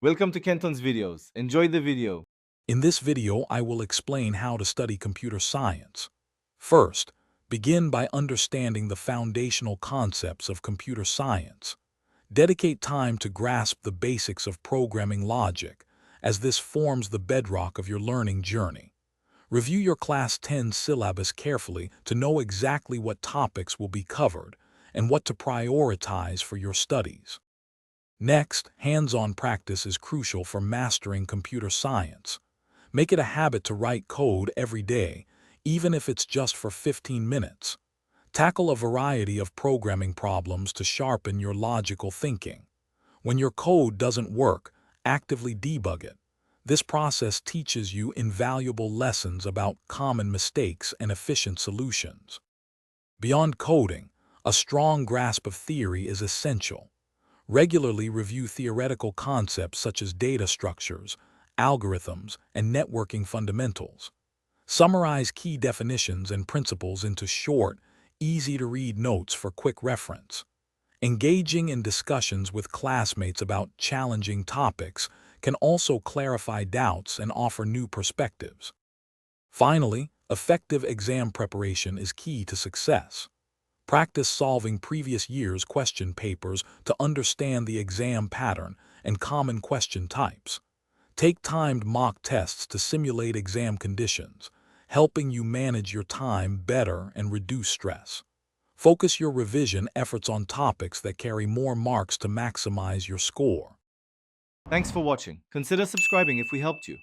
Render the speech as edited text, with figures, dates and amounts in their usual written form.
Welcome to Kenton's videos. Enjoy the video. In this video, I will explain how to study computer science. First, begin by understanding the foundational concepts of computer science. Dedicate time to grasp the basics of programming logic, as this forms the bedrock of your learning journey. Review your Class 10 syllabus carefully to know exactly what topics will be covered and what to prioritize for your studies. Next, hands-on practice is crucial for mastering computer science. Make it a habit to write code every day, even if it's just for 15 minutes. Tackle a variety of programming problems to sharpen your logical thinking. When your code doesn't work, actively debug it. This process teaches you invaluable lessons about common mistakes and efficient solutions. Beyond coding, a strong grasp of theory is essential. Regularly review theoretical concepts such as data structures, algorithms, and networking fundamentals. Summarize key definitions and principles into short, easy-to-read notes for quick reference. Engaging in discussions with classmates about challenging topics can also clarify doubts and offer new perspectives. Finally, effective exam preparation is key to success. Practice solving previous year's question papers to understand the exam pattern and common question types. Take timed mock tests to simulate exam conditions, helping you manage your time better and reduce stress. Focus your revision efforts on topics that carry more marks to maximize your score. Thanks for watching. Consider subscribing if we helped you.